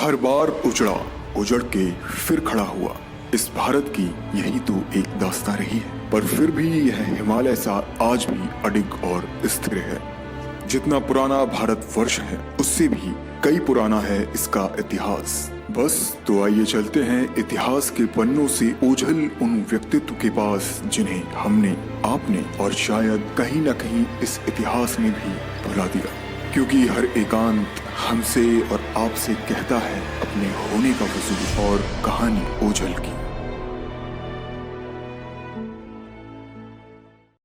हर बार उजड़ के फिर खड़ा हुआ। इस भारत की यही तो एक दास्तां रही है, पर फिर भी यह हिमालय सा आज भी अडिग और स्थिर है। जितना पुराना भारत वर्ष है उससे भी कई पुराना है इसका इतिहास। बस तो आइए चलते हैं इतिहास के पन्नों से ओझल उन व्यक्तित्व के पास जिन्हें हमने, आपने और शायद कहीं न कहीं इस इतिहास ने भी भुला दिया, क्योंकि हर एकांत हमसे और आपसे कहता है अपने होने का वजूद और कहानी ओझल की।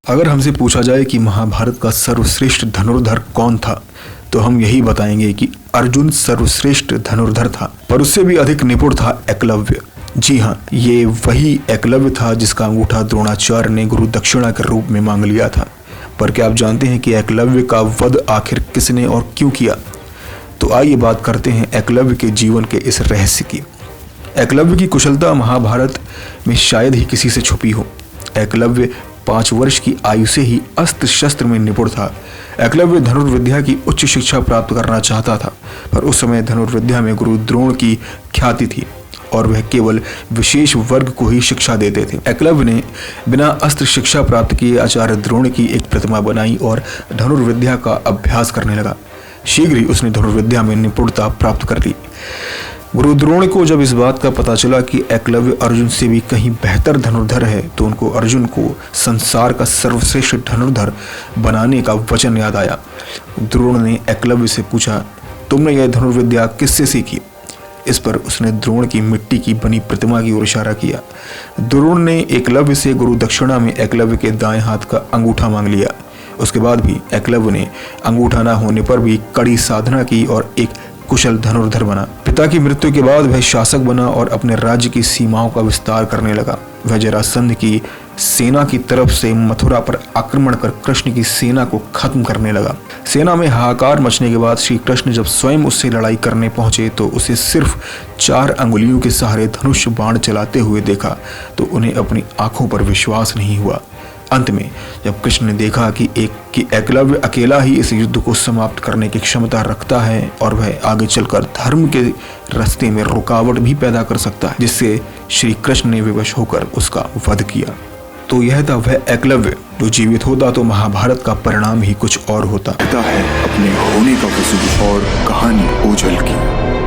अगर हमसे पूछा जाए कि महाभारत का सर्वश्रेष्ठ धनुर्धर कौन था, तो हम यही बताएंगे कि अर्जुन सर्वश्रेष्ठ धनुर्धर था, पर उससे भी अधिक निपुण था एकलव्य। जी हाँ, ये वही एकलव्य था जिसका अंगूठा द्रोणाचार्य ने गुरु दक्षिणा के रूप में मांग लिया था। पर क्या आप जानते हैं कि एकलव्य का वध आखिर किसने और क्यों किया? तो आइए बात करते हैं एकलव्य के जीवन के इस रहस्य की। एकलव्य की कुशलता महाभारत में शायद ही किसी से छुपी हो। एकलव्य 5 वर्ष की आयु से ही अस्त्र शस्त्र में निपुण था। एकलव्य धनुर्विद्या की उच्च शिक्षा प्राप्त करना चाहता था, पर उस समय धनुर्विद्या में गुरु द्रोण की ख्याति थी और वह केवल विशेष वर्ग को ही शिक्षा देते थे। एकलव्य ने बिना अस्त्र शिक्षा प्राप्त किए आचार्य द्रोण की एक प्रतिमा बनाई और धनुर्विद्या का अभ्यास करने लगा। शीघ्र ही उसने धनुर्विद्या में निपुणता प्राप्त कर ली। गुरु द्रोण को जब इस बात का पता चला कि एकलव्य अर्जुन से भी कहीं बेहतर धनुर्धर है, तो उनको अर्जुन को संसार का सर्वश्रेष्ठ धनुर्धर बनाने का वचन याद आया। द्रोण ने एकलव्य से पूछा, तुमने यह धनुर्विद्या किससे सीखी? इस पर उसने द्रोण की मिट्टी की बनी प्रतिमा की ओर इशारा किया। द्रोण ने एकलव्य से गुरु दक्षिणा में एकलव्य के दाएं हाथ का अंगूठा मांग लिया। उसके बाद भी एकलव्य ने अंगूठा न होने पर भी कड़ी साधना की और एक कुशल धनुर्धर बना। पिता की मृत्यु के बाद वह शासक बना और अपने राज्य की सीमाओं का विस्तार करने लगा। वह जरासंध की सेना की तरफ से मथुरा पर आक्रमण कर कृष्ण की सेना को खत्म करने लगा। सेना में हाहाकार मचने के बाद श्री कृष्ण जब स्वयं उससे लड़ाई करने पहुंचे तो उसे सिर्फ 4 अंगुलियों के सहारे धनुष बाण चलाते हुए देखा तो उन्हें अपनी आंखों पर विश्वास नहीं हुआ। अंत में जब कृष्ण ने देखा कि एकलव्य अकेला ही इस युद्ध को समाप्त करने की क्षमता रखता है और वह आगे चलकर धर्म के रास्ते में रुकावट भी पैदा कर सकता है, जिससे श्री कृष्ण ने विवश होकर उसका वध किया। तो यह था वह एकलव्य जो जीवित होता तो महाभारत का परिणाम ही कुछ और होता। कहता है अपने होने का वजूद और कहानी ओझल की।